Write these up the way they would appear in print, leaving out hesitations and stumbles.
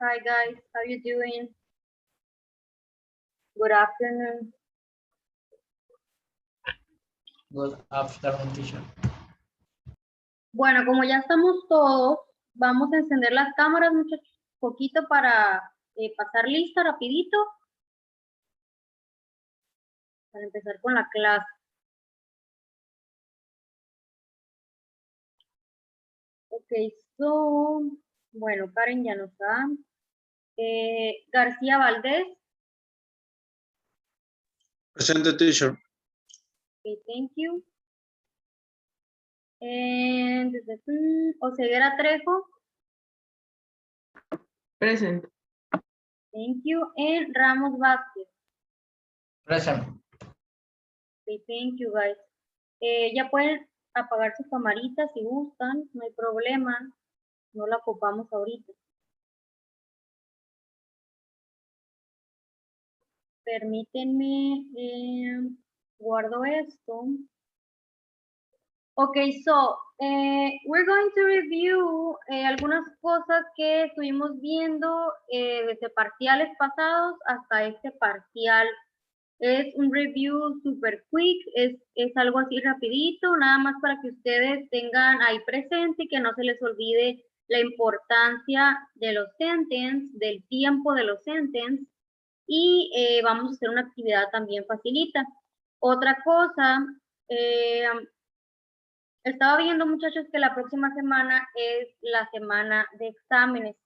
Hi guys, how you doing? Good afternoon. Good afternoon, teacher. Bueno, como ya estamos todos, vamos a encender las cámaras, muchachos, poquito para pasar lista rapidito. Para empezar con la clase. Ok, bueno, Karen ya no está. García Valdés. Presente, teacher. Okay, thank you. And Oseguera Trejo. Present. Thank you. And Ramos Vázquez. Present. Okay, thank you, guys. Ya pueden apagar sus camaritas si gustan, no hay problema. No la ocupamos ahorita. Permítanme, guardo esto. Okay, so we're going to review algunas cosas que estuvimos viendo desde parciales pasados hasta este parcial. Es un review super quick, es algo así rapidito, nada más para que ustedes tengan ahí presente y que no se les olvide la importancia de los sentences, del tiempo de los sentences, y vamos a hacer una actividad también facilita. Otra cosa, estaba viendo, muchachos, que la próxima semana es la semana de exámenes.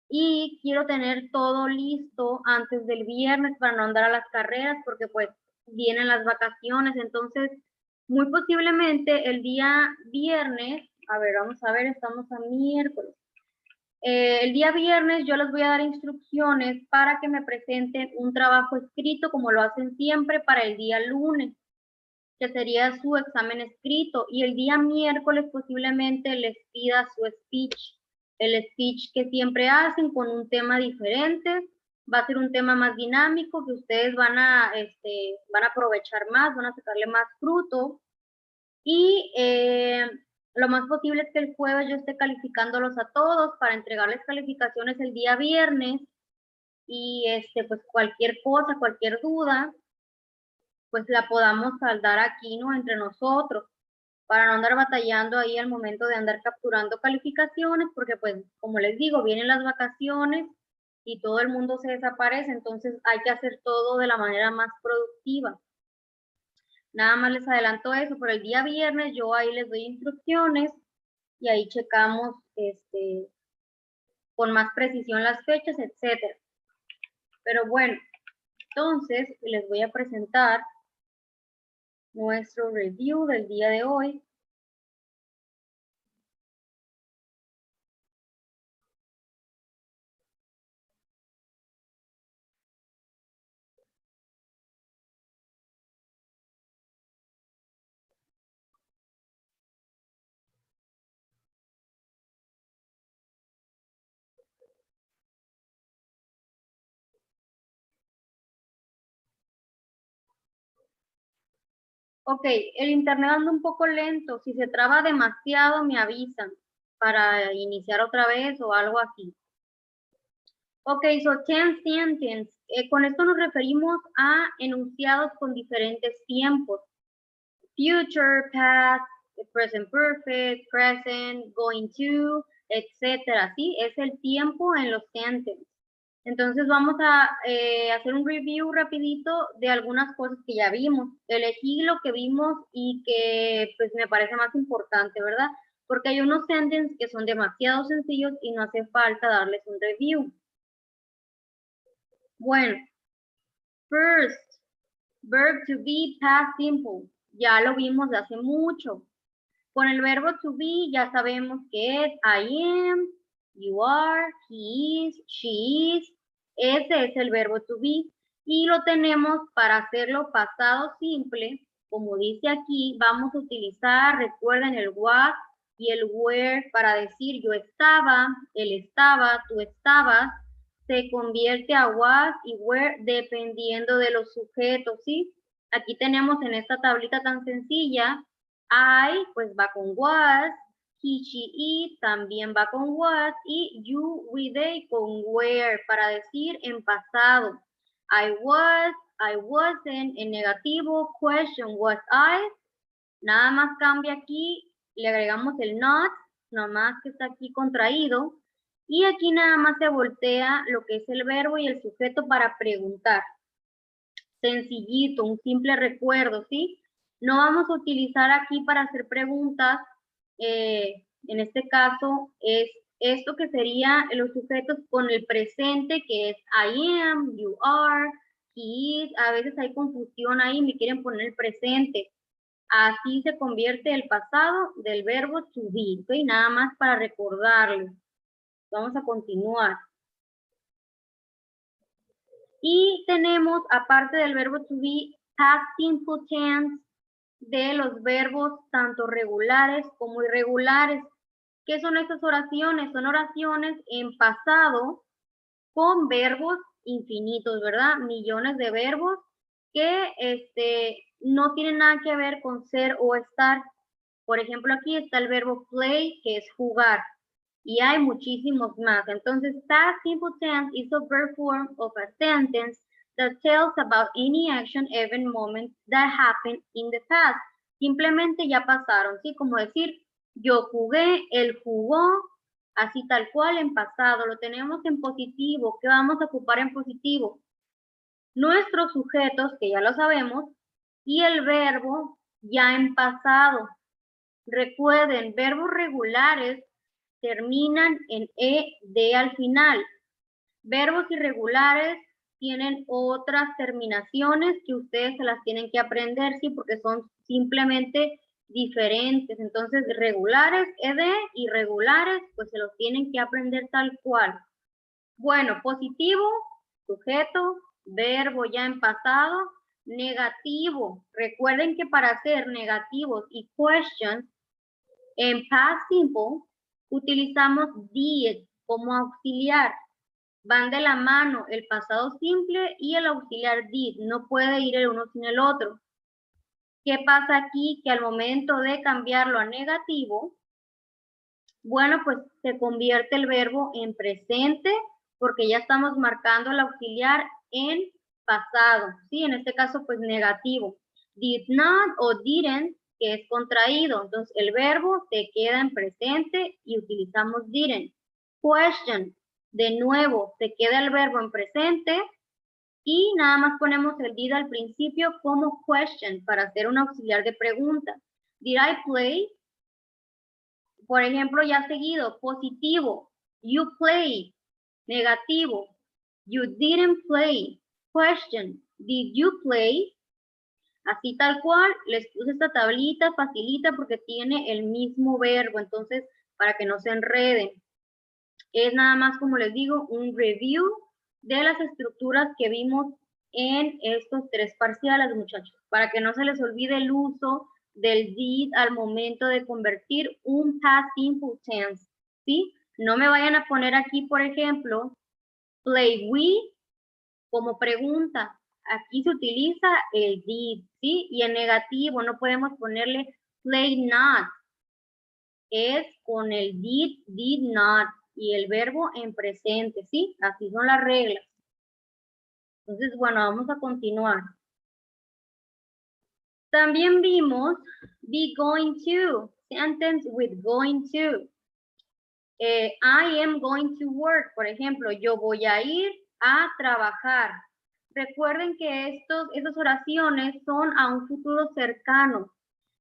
Y quiero tener todo listo antes del viernes para no andar a las carreras, porque pues vienen las vacaciones. Entonces, muy posiblemente el día viernes, a ver, vamos a ver, estamos a miércoles. El día viernes yo les voy a dar instrucciones para que me presenten un trabajo escrito, como lo hacen siempre, para el día lunes, que sería su examen escrito, y el día miércoles posiblemente les pida su speech, el speech que siempre hacen con un tema diferente. Va a ser un tema más dinámico que ustedes van a aprovechar más, van a sacarle más fruto, y lo más posible es que el jueves yo esté calificándolos a todos para entregarles calificaciones el día viernes, y pues cualquier cosa, cualquier duda, pues la podamos saldar aquí, ¿no? Entre nosotros, para no andar batallando ahí al momento de andar capturando calificaciones, porque pues, como les digo, vienen las vacaciones y todo el mundo se desaparece, entonces hay que hacer todo de la manera más productiva. Nada más les adelanto eso, pero el día viernes yo ahí les doy instrucciones y ahí checamos con más precisión las fechas, etcétera. Pero bueno, entonces les voy a presentar nuestro review del día de hoy. Ok, el internet anda un poco lento. Si se traba demasiado, me avisan para iniciar otra vez o algo así. Ok, so 10 sentences. Con esto nos referimos a enunciados con diferentes tiempos. Future, past, present perfect, present, going to, etcétera. ¿Sí? Es el tiempo en los sentences. Entonces vamos a hacer un review rapidito de algunas cosas que ya vimos. Elegí lo que vimos y que pues me parece más importante, ¿verdad? Porque hay unos sentences que son demasiado sencillos y no hace falta darles un review. Bueno, first, verb to be, past simple. Ya lo vimos de hace mucho. Con el verbo to be ya sabemos que es I am, you are, he is, she is. Ese es el verbo to be. Y lo tenemos para hacerlo pasado simple. Como dice aquí, vamos a utilizar, recuerden, el was y el were para decir yo estaba, él estaba, tú estabas. Se convierte a was y were dependiendo de los sujetos, ¿sí? Aquí tenemos en esta tablita tan sencilla, I, pues va con was, he, she, it también va con was y you, we, they con were para decir en pasado. I was, I wasn't, en negativo, question, was I. Nada más cambia aquí, le agregamos el not, nomás que está aquí contraído. Y aquí nada más se voltea lo que es el verbo y el sujeto para preguntar. Sencillito, un simple recuerdo, ¿sí? No vamos a utilizar aquí para hacer preguntas, en este caso es esto que sería los sujetos con el presente, que es I am, you are, he is. A veces hay confusión ahí, me quieren poner el presente. Así se convierte el pasado del verbo to be, ¿ok? Nada más para recordarlo. Vamos a continuar. Y tenemos, aparte del verbo to be, past simple tense de los verbos tanto regulares como irregulares. ¿Qué son estas oraciones? Son oraciones en pasado con verbos infinitos, ¿verdad? Millones de verbos que no tienen nada que ver con ser o estar. Por ejemplo, aquí está el verbo play, que es jugar. Y hay muchísimos más. Entonces, past simple tense is a verb form of a sentence that tells about any action, event, moment that happened in the past. Simplemente ya pasaron, ¿sí? Como decir, yo jugué, él jugó, así tal cual en pasado. Lo tenemos en positivo. ¿Qué vamos a ocupar en positivo? Nuestros sujetos, que ya lo sabemos, y el verbo ya en pasado. Recuerden, verbos regulares terminan en ed al final. Verbos irregulares tienen otras terminaciones que ustedes se las tienen que aprender, ¿sí? Porque son simplemente diferentes. Entonces, regulares, ed, irregulares, pues se los tienen que aprender tal cual. Bueno, positivo, sujeto, verbo ya en pasado, negativo. Recuerden que para hacer negativos y questions, en past simple, utilizamos did como auxiliar. Van de la mano el pasado simple y el auxiliar did. No puede ir el uno sin el otro. ¿Qué pasa aquí? Que al momento de cambiarlo a negativo, bueno, pues se convierte el verbo en presente porque ya estamos marcando el auxiliar en pasado. ¿Sí? En este caso, pues negativo. Did not o didn't, que es contraído. Entonces, el verbo se queda en presente y utilizamos didn't. Question, de nuevo, se queda el verbo en presente y nada más ponemos el did al principio como question para hacer un auxiliar de pregunta. Did I play? Por ejemplo, ya seguido, positivo, you play. Negativo, you didn't play. Question, did you play? Así tal cual, les puse esta tablita facilita porque tiene el mismo verbo, entonces para que no se enreden. Es nada más, como les digo, un review de las estructuras que vimos en estos tres parciales, muchachos, para que no se les olvide el uso del did al momento de convertir un past simple tense, ¿sí? No me vayan a poner aquí, por ejemplo, play we como pregunta. Aquí se utiliza el did, ¿sí? Y en negativo no podemos ponerle play not. Es con el did not y el verbo en presente, ¿sí? Así son las reglas. Entonces, bueno, vamos a continuar. También vimos be going to, sentence with going to. I am going to work, por ejemplo, yo voy a ir a trabajar. Recuerden que estas oraciones son a un futuro cercano.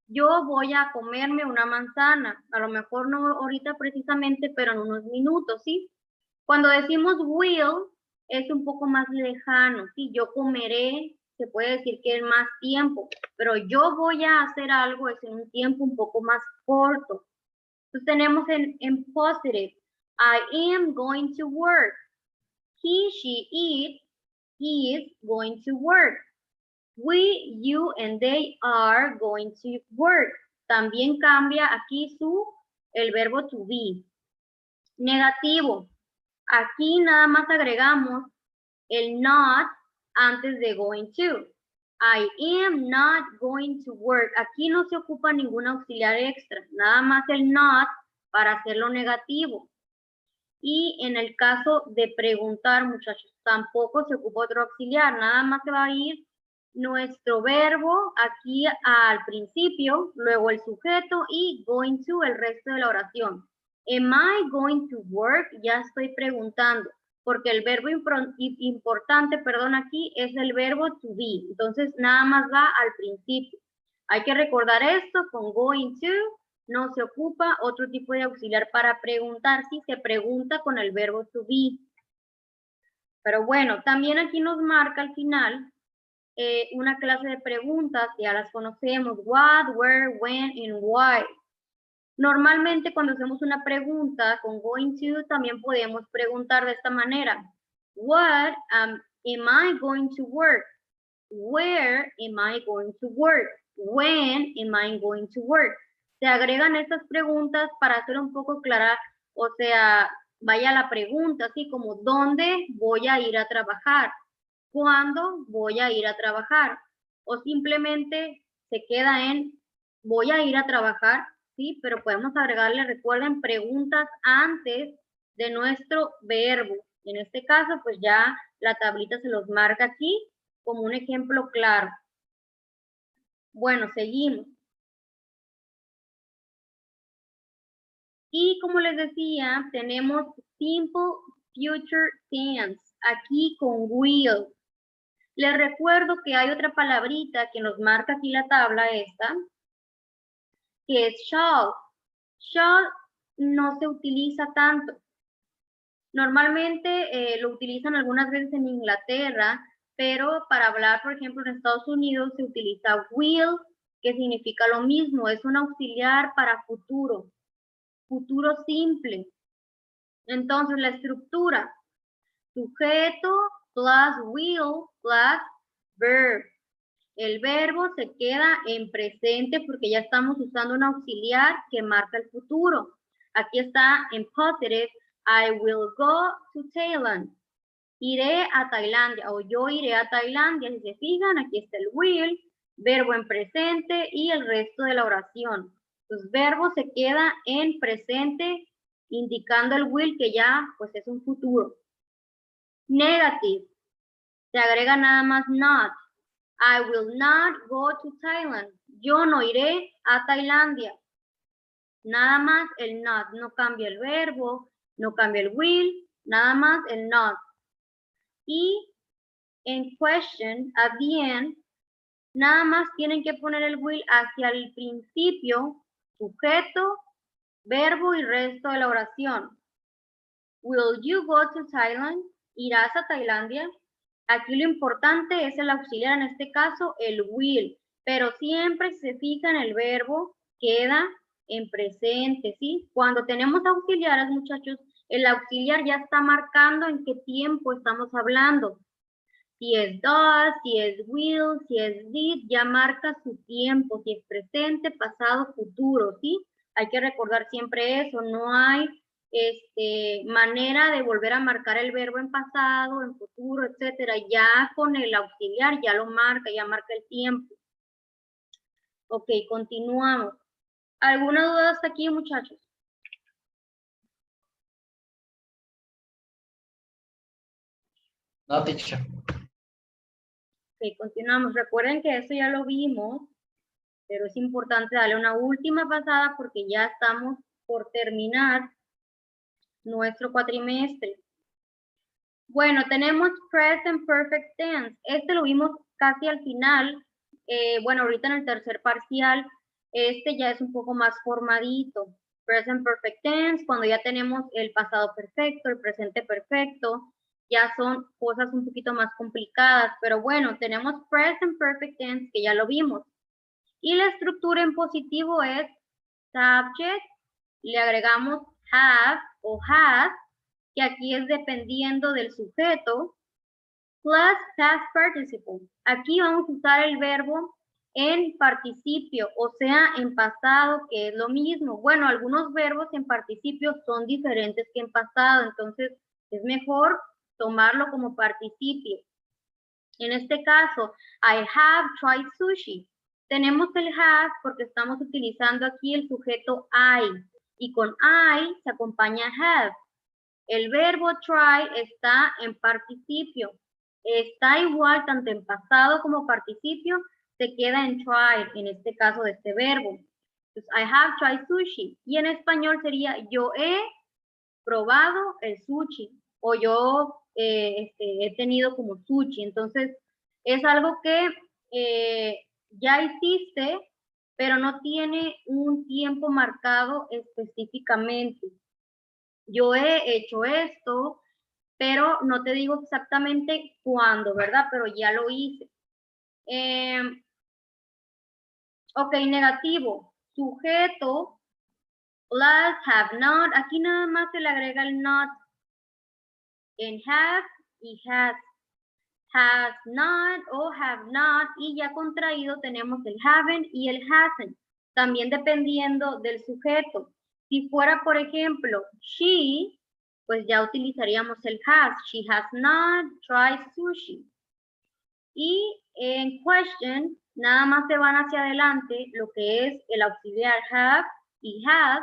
Yo voy a comerme una manzana, a lo mejor no ahorita precisamente, pero en unos minutos, ¿sí? Cuando decimos will, es un poco más lejano, ¿sí? Yo comeré, se puede decir que es más tiempo, pero yo voy a hacer algo es en un tiempo un poco más corto. Entonces tenemos en positive, I am going to work. He, she, it is going to work. We, you, and they are going to work. También cambia aquí el verbo to be. Negativo. Aquí nada más agregamos el not antes de going to. I am not going to work. Aquí no se ocupa ningún auxiliar extra. Nada más el not para hacerlo negativo. Y en el caso de preguntar, muchachos, tampoco se ocupa otro auxiliar, nada más se va a ir nuestro verbo aquí al principio, luego el sujeto y going to el resto de la oración. Am I going to work? Ya estoy preguntando, porque el verbo importante, perdón, aquí es el verbo to be. Entonces, nada más va al principio. Hay que recordar esto con going to. No se ocupa otro tipo de auxiliar para preguntar, si se pregunta con el verbo to be. Pero bueno, también aquí nos marca al final una clase de preguntas, ya las conocemos, what, where, when, and why. Normalmente cuando hacemos una pregunta con going to, también podemos preguntar de esta manera. What am I going to work? Where am I going to work? When am I going to work? Se agregan estas preguntas para hacer un poco clara, o sea, vaya la pregunta, así como ¿dónde voy a ir a trabajar? ¿Cuándo voy a ir a trabajar? O simplemente se queda en voy a ir a trabajar, sí, pero podemos agregarle, recuerden, preguntas antes de nuestro verbo. En este caso, pues ya la tablita se los marca aquí como un ejemplo claro. Bueno, seguimos. Y como les decía, tenemos simple future tense, aquí con will. Les recuerdo que hay otra palabrita que nos marca aquí la tabla esta, que es shall. Shall no se utiliza tanto. Normalmente lo utilizan algunas veces en Inglaterra, pero para hablar, por ejemplo, en Estados Unidos se utiliza will, que significa lo mismo, es un auxiliar para futuro, futuro simple. Entonces, la estructura, sujeto plus will plus verb. El verbo se queda en presente porque ya estamos usando un auxiliar que marca el futuro. Aquí está en positive, I will go to Thailand. Iré a Tailandia o yo iré a Tailandia. Si se fijan, aquí está el will, verbo en presente y el resto de la oración. Los verbos se queda en presente, indicando el will que ya pues es un futuro. Negative, se agrega nada más not. I will not go to Thailand. Yo no iré a Tailandia. Nada más el not, no cambia el verbo, no cambia el will, nada más el not. Y en question, at the end, nada más tienen que poner el will hacia el principio, sujeto, verbo y resto de la oración. Will you go to Thailand? ¿Irás a Tailandia? Aquí lo importante es el auxiliar, en este caso el will, pero siempre se fija en el verbo, queda en presente, ¿sí? Cuando tenemos auxiliares, muchachos, el auxiliar ya está marcando en qué tiempo estamos hablando. Si es does, si es will, si es did, ya marca su tiempo, si es presente, pasado, futuro, ¿sí? Hay que recordar siempre eso, no hay manera de volver a marcar el verbo en pasado, en futuro, etcétera. Ya con el auxiliar ya lo marca, ya marca el tiempo. Ok, continuamos. ¿Alguna duda hasta aquí, muchachos? No, teacher. Ok, continuamos. Recuerden que esto ya lo vimos, pero es importante darle una última pasada porque ya estamos por terminar nuestro cuatrimestre. Bueno, tenemos present perfect tense. Este lo vimos casi al final. Bueno, ahorita en el tercer parcial, este ya es un poco más formadito. Present perfect tense, cuando ya tenemos el pasado perfecto, el presente perfecto, ya son cosas un poquito más complicadas. Pero bueno, tenemos present perfect tense, que ya lo vimos. Y la estructura en positivo es subject, le agregamos have o has, que aquí es dependiendo del sujeto, plus past participle. Aquí vamos a usar el verbo en participio, o sea, en pasado, que es lo mismo. Bueno, algunos verbos en participio son diferentes que en pasado, entonces es mejor tomarlo como participio. En este caso, I have tried sushi. Tenemos el have porque estamos utilizando aquí el sujeto I. y con I se acompaña have. El verbo try está en participio. Está igual tanto en pasado como participio, se queda en tried, en este caso de este verbo. Entonces, I have tried sushi. Y en español sería yo he probado el sushi o yo he tenido como sushi. Entonces, es algo que ya hiciste, pero no tiene un tiempo marcado específicamente. Yo he hecho esto, pero no te digo exactamente cuándo, ¿verdad? Pero ya lo hice. Ok, negativo. Sujeto plus have not. Aquí nada más se le agrega el not en have y has. Has not o have not, y ya contraído tenemos el haven't y el hasn't, también dependiendo del sujeto. Si fuera, por ejemplo, she, pues ya utilizaríamos el has. She has not tried sushi. Y en question, nada más se van hacia adelante lo que es el auxiliar have y has,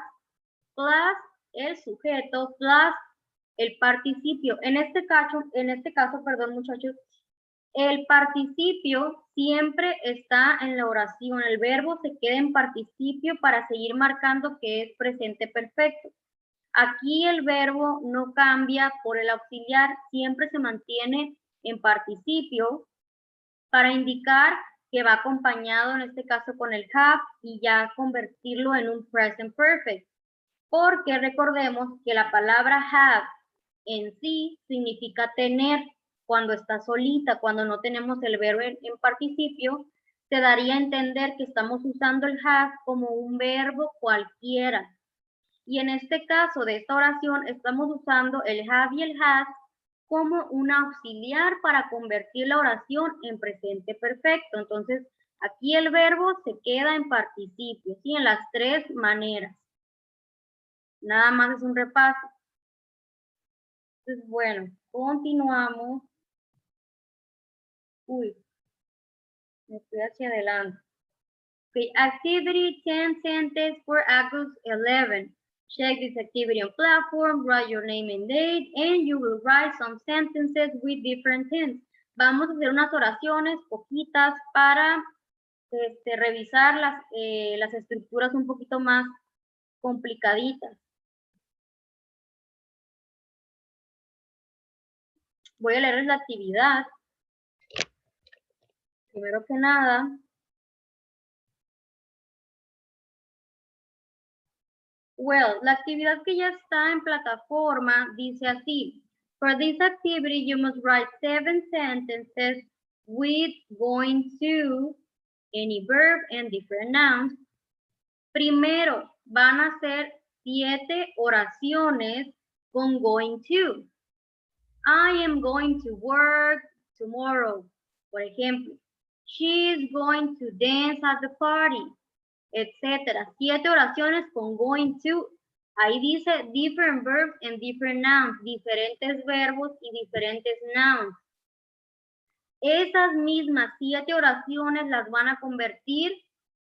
plus el sujeto, plus el participio. En este caso, perdón, muchachos, el participio siempre está en la oración. El verbo se queda en participio para seguir marcando que es presente perfecto. Aquí el verbo no cambia por el auxiliar, siempre se mantiene en participio para indicar que va acompañado en este caso con el have y ya convertirlo en un present perfect. Porque recordemos que la palabra have en sí significa tener. Cuando está solita, cuando no tenemos el verbo en participio, se daría a entender que estamos usando el have como un verbo cualquiera. Y en este caso de esta oración estamos usando el have y el has como un auxiliar para convertir la oración en presente perfecto. Entonces, aquí el verbo se queda en participio, ¿sí? En las tres maneras. Nada más es un repaso. Entonces, bueno, continuamos. Uy, me estoy hacia adelante. Okay, activity 10 sentence for August 11. Check this activity on platform, write your name and date, and you will write some sentences with different tense. Vamos a hacer unas oraciones poquitas para revisar las estructuras un poquito más complicaditas. Voy a leerles la actividad. Primero que nada, well, la actividad que ya está en plataforma dice así. For this activity, you must write 7 sentences with going to, any verb, and different nouns. Primero, van a ser 7 oraciones con going to. I am going to work tomorrow. Por ejemplo, she is going to dance at the party, etcétera. 7 oraciones con going to. Ahí dice different verbs and different nouns, diferentes verbos y diferentes nouns. Esas mismas 7 oraciones las van a convertir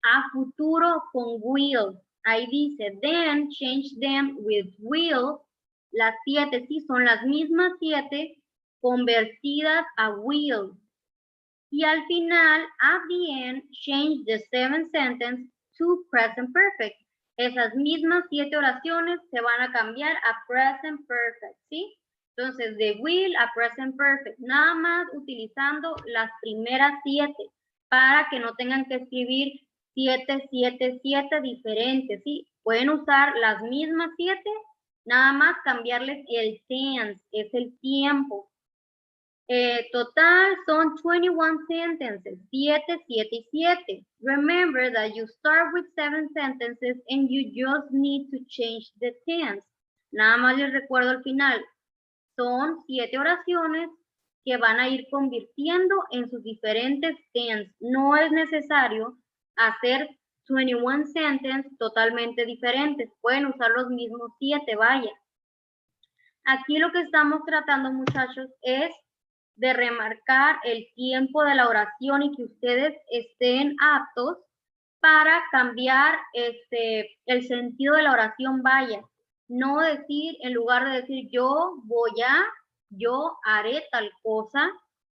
a futuro con will. Ahí dice then change them with will. Las 7 sí son las mismas 7 convertidas a will. Y al final, at the end, change the 7th sentence to present perfect. Esas mismas 7 oraciones se van a cambiar a present perfect, ¿sí? Entonces, de will a present perfect, nada más utilizando las primeras 7 para que no tengan que escribir 7, 7, 7 diferentes, ¿sí? Pueden usar las mismas 7, nada más cambiarles el tense, es el tiempo. Total son 21 sentences, 7, 7 y 7. Remember that you start with 7 sentences and you just need to change the tense. Nada más les recuerdo al final, son 7 oraciones que van a ir convirtiendo en sus diferentes tense. No es necesario hacer 21 sentences totalmente diferentes. Pueden usar los mismos 7, vaya. Aquí lo que estamos tratando, muchachos, es de remarcar el tiempo de la oración y que ustedes estén aptos para cambiar el sentido de la oración vaya. No decir, en lugar de decir yo haré tal cosa,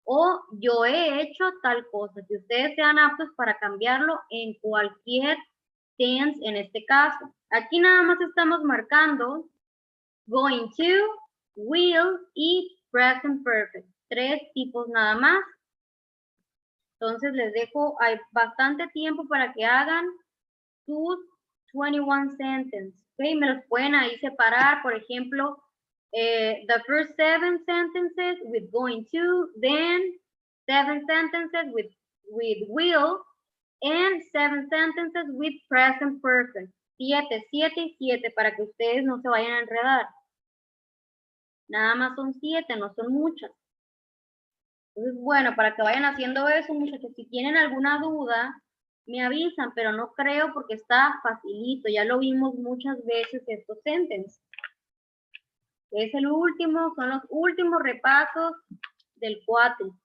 o yo he hecho tal cosa. Si ustedes sean aptos para cambiarlo en cualquier tense en este caso. Aquí nada más estamos marcando going to, will y present perfect. 3 tipos nada más. Entonces les dejo, hay bastante tiempo para que hagan sus 21 sentences. ¿Okay? Me los pueden ahí separar, por ejemplo, the first 7 sentences with going to, then 7 sentences with will, and 7 sentences with present perfect. 7, 7 y 7 para que ustedes no se vayan a enredar. Nada más son 7, no son muchas. Entonces, bueno, para que vayan haciendo eso, muchachos, si tienen alguna duda, me avisan, pero no creo porque está facilito. Ya lo vimos muchas veces estos sentences. Es el último, son los últimos repasos del 4.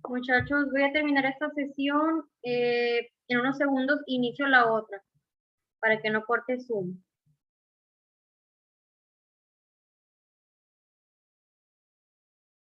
Muchachos, voy a terminar esta sesión. En unos segundos inicio la otra para que no corte Zoom.